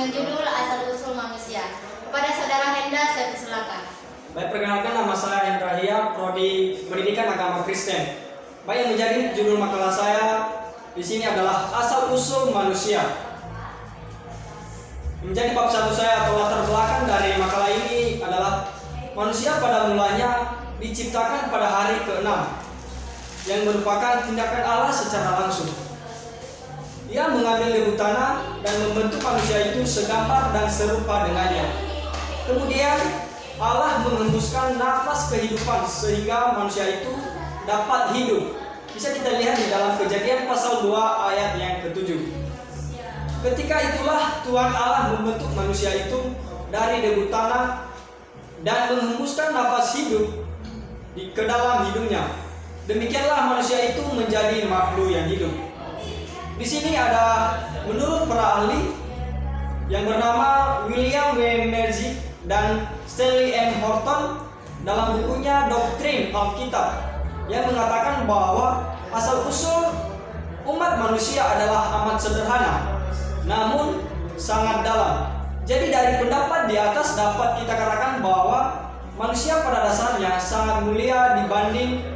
dengan judul Asal-Usul Manusia. Kepada Saudara Hendra, saya persilakan. Baik, perkenalkan, nama saya Hendra Hia, Prodi Pendidikan Agama Kristen. Baik, yang menjadi judul makalah saya di sini adalah Asal-Usul Manusia. Menjadi bab satu saya atau latar belakang dari makalah ini adalah manusia pada mulanya diciptakan pada hari ke-6, yang merupakan tindakan Allah secara langsung. Dia mengambil debu tanah dan membentuk manusia itu segambar dan serupa dengannya. Kemudian Allah menghembuskan nafas kehidupan sehingga manusia itu dapat hidup. Bisa kita lihat di dalam Kejadian pasal 2 ayat yang ke-7. Ketika itulah Tuhan Allah membentuk manusia itu dari debu tanah dan menghembuskan nafas hidup ke dalam hidungnya. Demikianlah manusia itu menjadi makhluk yang hidup. Di sini ada menurut para ahli yang bernama William W. Merzi dan Stanley M. Horton dalam bukunya Doktrin Alkitab yang mengatakan bahwa asal-usul umat manusia adalah amat sederhana, namun sangat dalam. Jadi dari pendapat di atas dapat kita katakan bahwa manusia pada dasarnya sangat mulia dibanding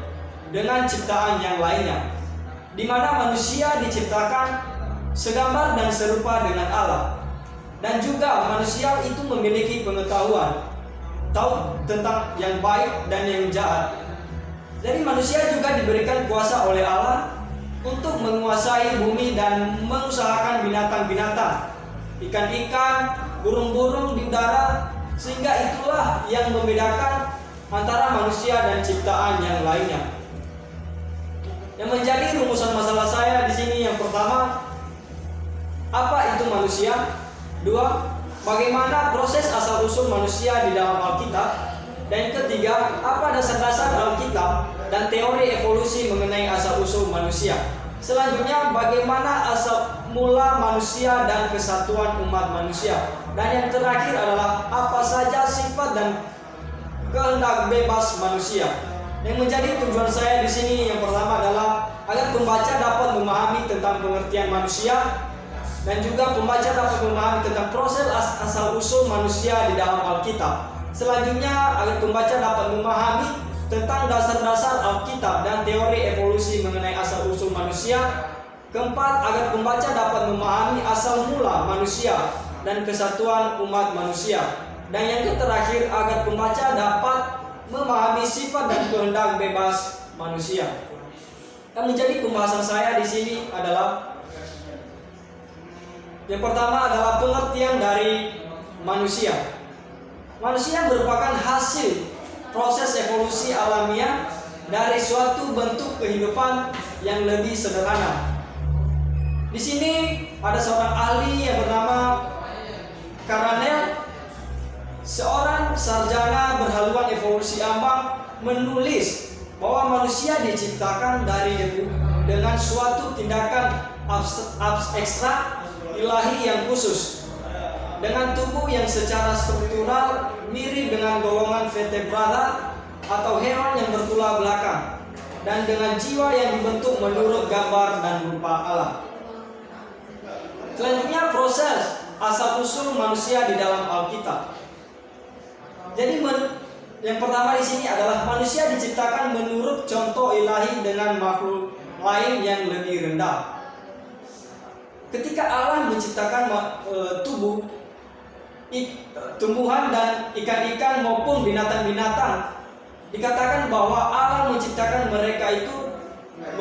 dengan ciptaan yang lainnya, di mana manusia diciptakan segambar dan serupa dengan Allah, dan juga manusia itu memiliki pengetahuan, tahu tentang yang baik dan yang jahat. Jadi manusia juga diberikan kuasa oleh Allah untuk menguasai bumi dan mengusahakan binatang-binatang, ikan-ikan, burung-burung di udara, sehingga itulah yang membedakan antara manusia dan ciptaan yang lainnya. Yang menjadi rumusan masalah saya di sini, yang pertama, apa itu manusia? Dua, bagaimana proses asal-usul manusia di dalam Alkitab? Dan ketiga, apa dasar-dasar Alkitab dan teori evolusi mengenai asal-usul manusia? Selanjutnya, bagaimana asal mula manusia dan kesatuan umat manusia? Dan yang terakhir adalah apa saja sifat dan kehendak bebas manusia? Yang menjadi tujuan saya di sini yang pertama adalah agar pembaca dapat memahami tentang pengertian manusia, dan juga pembaca dapat memahami tentang proses asal-usul manusia di dalam Alkitab. Selanjutnya, agar pembaca dapat memahami tentang dasar-dasar Alkitab dan teori evolusi mengenai asal-usul manusia. Keempat, agar pembaca dapat memahami asal mula manusia dan kesatuan umat manusia. Dan yang terakhir, agar pembaca dapat memahami sifat dan kehendak bebas manusia. Dan menjadi pembahasan saya di sini adalah yang pertama adalah pengertian dari manusia. Manusia merupakan hasil proses evolusi alamiah dari suatu bentuk kehidupan yang lebih sederhana. Di sini ada seorang ahli yang bernama Karanel, seorang sarjana berhaluan evolusi ambang, menulis bahwa manusia diciptakan dari debu dengan suatu tindakan ekstra ilahi yang khusus, dengan tubuh yang secara struktural mirip dengan golongan vertebrata atau hewan yang bertulang belakang, dan dengan jiwa yang dibentuk menurut gambar dan rupa Allah. Selanjutnya, proses asal-usul manusia di dalam Alkitab. Jadi yang pertama di sini adalah manusia diciptakan menurut contoh ilahi dengan makhluk lain yang lebih rendah. Ketika Allah menciptakan tumbuhan dan ikan-ikan maupun binatang-binatang, dikatakan bahwa Allah menciptakan mereka itu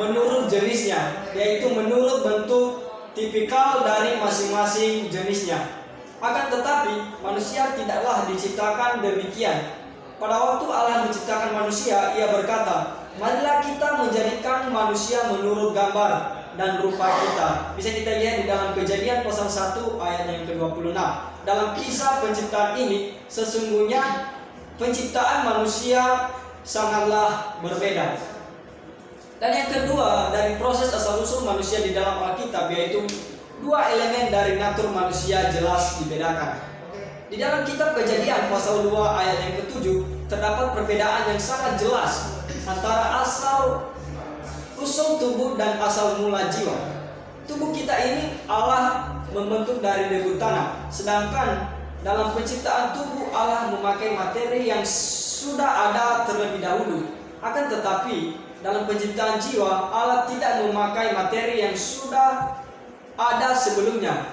menurut jenisnya, yaitu menurut bentuk tipikal dari masing-masing jenisnya. Akan tetapi manusia tidaklah diciptakan demikian. Pada waktu Allah menciptakan manusia, Ia berkata, marilah kita menjadikan manusia menurut gambar dan rupa kita. Bisa kita lihat di dalam Kejadian pasal 1 ayat yang ke-26. Dalam kisah penciptaan ini, sesungguhnya penciptaan manusia sangatlah berbeda. Dan yang kedua, dari proses asal-usul manusia di dalam Alkitab, yaitu dua elemen dari natur manusia jelas dibedakan. Di dalam kitab Kejadian pasal 2 ayat yang ke-7 terdapat perbedaan yang sangat jelas antara asal usul tubuh dan asal mula jiwa. Tubuh kita ini Allah membentuk dari debu tanah. Sedangkan dalam penciptaan tubuh Allah memakai materi yang sudah ada terlebih dahulu. Akan tetapi dalam penciptaan jiwa Allah tidak memakai materi yang sudah ada sebelumnya,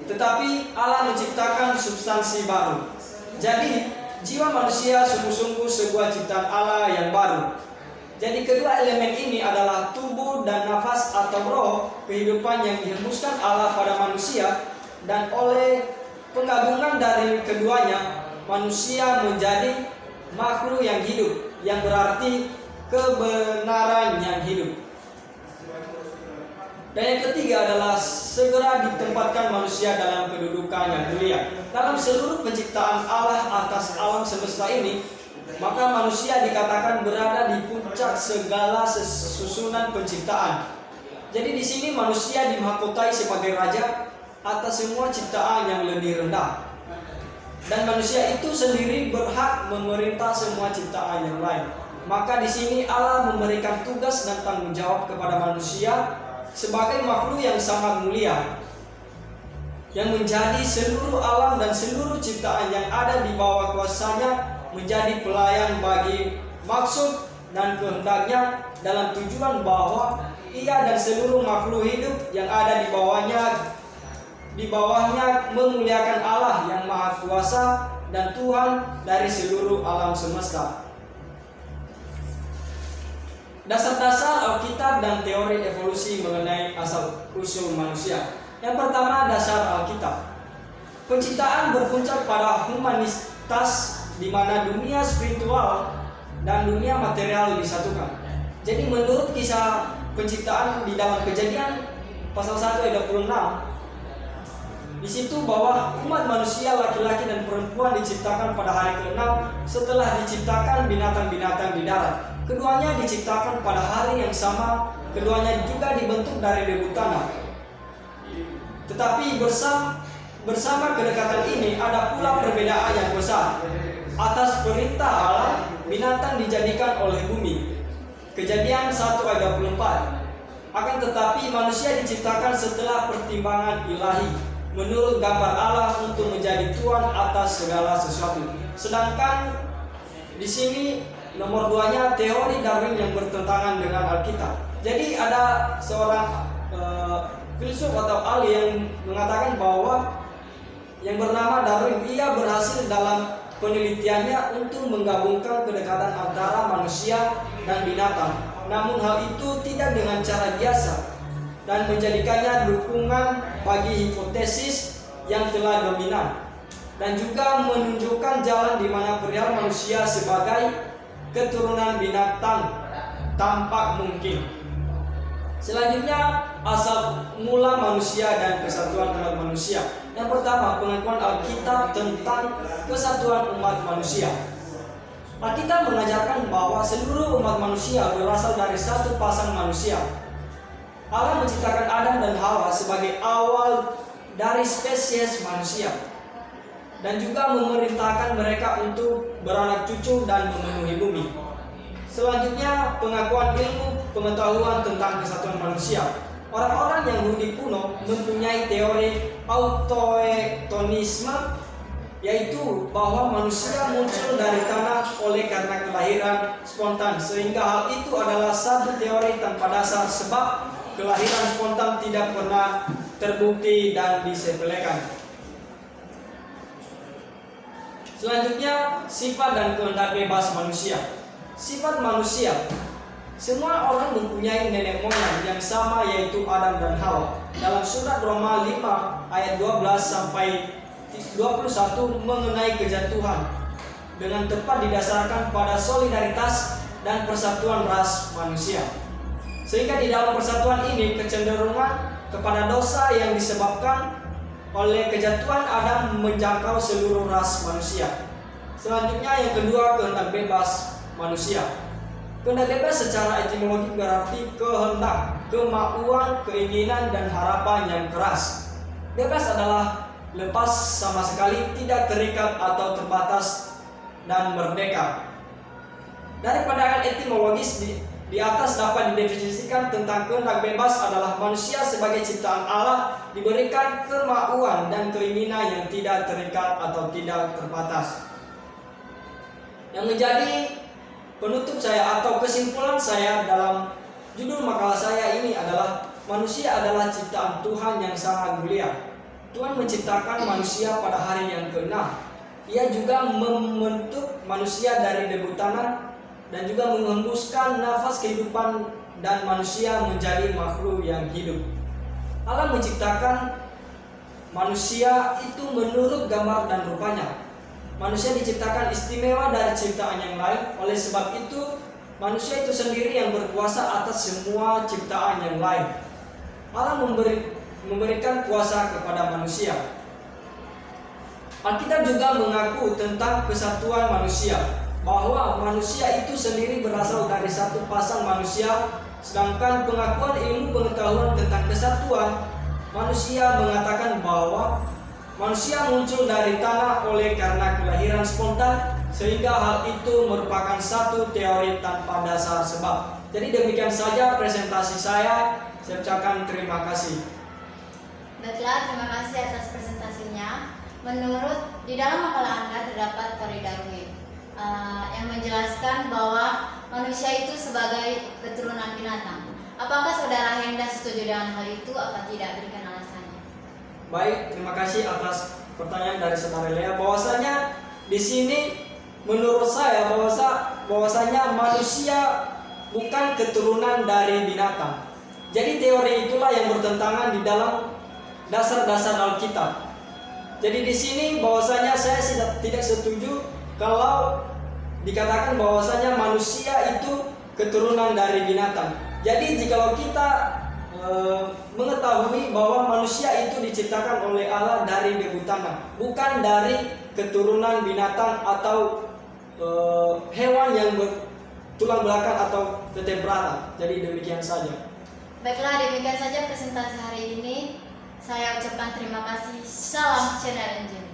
tetapi Allah menciptakan substansi baru. Jadi jiwa manusia sungguh-sungguh sebuah ciptaan Allah yang baru. Jadi kedua elemen ini adalah tubuh dan nafas atau roh kehidupan yang dihembuskan Allah pada manusia, dan oleh penggabungan dari keduanya manusia menjadi makhluk yang hidup, yang berarti kebenaran yang hidup. Dan yang ketiga adalah segera ditempatkan manusia dalam kedudukan yang mulia. Dalam seluruh penciptaan Allah atas alam semesta ini, maka manusia dikatakan berada di puncak segala susunan penciptaan. Jadi di sini manusia dimahkotai sebagai raja atas semua ciptaan yang lebih rendah. Dan manusia itu sendiri berhak memerintah semua ciptaan yang lain. Maka di sini Allah memberikan tugas dan tanggung jawab kepada manusia sebagai makhluk yang sangat mulia, yang menjadi seluruh alam dan seluruh ciptaan yang ada di bawah kuasanya menjadi pelayan bagi maksud dan kehendaknya, dalam tujuan bahwa ia dan seluruh makhluk hidup yang ada di bawahnya memuliakan Allah yang Maha Kuasa dan Tuhan dari seluruh alam semesta. Dasar-dasar Alkitab dan teori evolusi mengenai asal-usul manusia. Yang pertama, dasar Alkitab. Penciptaan berpuncak pada humanitas, di mana dunia spiritual dan dunia material disatukan. Jadi menurut kisah penciptaan di dalam Kejadian pasal 1 ayat 26, di situ bahwa umat manusia laki-laki dan perempuan diciptakan pada hari ke-6 setelah diciptakan binatang-binatang di darat. Keduanya diciptakan pada hari yang sama, keduanya juga dibentuk dari debu tanah. Tetapi bersama kedekatan ini ada pula perbedaan yang besar. Atas perintah Allah, binatang dijadikan oleh bumi. Kejadian 1 ayat 24. Akan tetapi manusia diciptakan setelah pertimbangan ilahi, menurut gambar Allah untuk menjadi Tuhan atas segala sesuatu. Sedangkan di sini nomor 2-nya teori Darwin yang bertentangan dengan Alkitab. Jadi ada seorang filsuf atau ahli yang mengatakan bahwa yang bernama Darwin, ia berhasil dalam penelitiannya untuk menggabungkan kedekatan antara manusia dan binatang. Namun hal itu tidak dengan cara biasa dan menjadikannya dukungan bagi hipotesis yang telah dominan, dan juga menunjukkan jalan di mana perihal manusia sebagai keturunan binatang tampak mungkin. Selanjutnya, asal mula manusia dan kesatuan umat manusia. Yang pertama, pengakuan Alkitab tentang kesatuan umat manusia. Alkitab mengajarkan bahwa seluruh umat manusia berasal dari satu pasang manusia. Allah menciptakan Adam dan Hawa sebagai awal dari spesies manusia, dan juga memerintahkan mereka untuk beranak cucu dan memenuhi bumi. Selanjutnya, pengakuan ilmu pengetahuan tentang kesatuan manusia. Orang-orang Yahudi kuno mempunyai teori autoetonisme, yaitu bahwa manusia muncul dari tanah oleh karena kelahiran spontan, sehingga hal itu adalah satu teori tanpa dasar, sebab kelahiran spontan tidak pernah terbukti dan disepelekan. Selanjutnya, sifat dan kehendak bebas manusia. Sifat manusia. Semua orang mempunyai nenek moyang yang sama, yaitu Adam dan Hawa. Dalam surat Roma 5 ayat 12 sampai 21 mengenai kejatuhan, dengan tepat didasarkan pada solidaritas dan persatuan ras manusia. Sehingga di dalam persatuan ini kecenderungan kepada dosa yang disebabkan oleh kejatuhan Adam menjangkau seluruh ras manusia. Selanjutnya, yang kedua, kehendak bebas manusia. Kehendak bebas secara etimologi berarti kehendak, kemauan, keinginan, dan harapan yang keras. Bebas adalah lepas sama sekali, tidak terikat atau terbatas, dan merdeka. Dari pandangan etimologis Di atas dapat didefinisikan tentang kehendak bebas adalah manusia sebagai ciptaan Allah diberikan kemauan dan keinginan yang tidak terikat atau tidak terbatas. Yang menjadi penutup saya atau kesimpulan saya dalam judul makalah saya ini adalah manusia adalah ciptaan Tuhan yang sangat mulia. Tuhan menciptakan manusia pada hari yang ke-6. Ia juga membentuk manusia dari debu tanah dan juga menghembuskan nafas kehidupan dan manusia menjadi makhluk yang hidup. Allah menciptakan manusia itu menurut gambar dan rupanya. Manusia diciptakan istimewa dari ciptaan yang lain. Oleh sebab itu, manusia itu sendiri yang berkuasa atas semua ciptaan yang lain. Allah memberikan kuasa kepada manusia. Alkitab juga mengaku tentang kesatuan manusia, bahwa manusia itu sendiri berasal dari satu pasang manusia, sedangkan pengakuan ilmu pengetahuan tentang kesatuan manusia mengatakan bahwa manusia muncul dari tanah oleh karena kelahiran spontan, sehingga hal itu merupakan satu teori tanpa dasar sebab. Jadi demikian saja presentasi saya ucapkan terima kasih. Baiklah, terima kasih atas presentasinya. Menurut di dalam makalah Anda terdapat teori Darwin yang menjelaskan bahwa manusia itu sebagai keturunan binatang. Apakah saudara Henda setuju dengan hal itu atau tidak? Berikan alasannya. Baik, terima kasih atas pertanyaan dari saudara Lea. Bahwasanya di sini menurut saya bahwasanya manusia bukan keturunan dari binatang. Jadi teori itulah yang bertentangan di dalam dasar-dasar Alkitab. Jadi di sini bahwasanya saya tidak setuju kalau dikatakan bahwasanya manusia itu keturunan dari binatang. Jadi jikalau kita mengetahui bahwa manusia itu diciptakan oleh Allah dari debu tanah, bukan dari keturunan binatang atau hewan yang bertulang belakang atau vertebrata. Jadi demikian saja. Baiklah, demikian saja presentasi hari ini. Saya ucapkan terima kasih. Salam Channel Engine.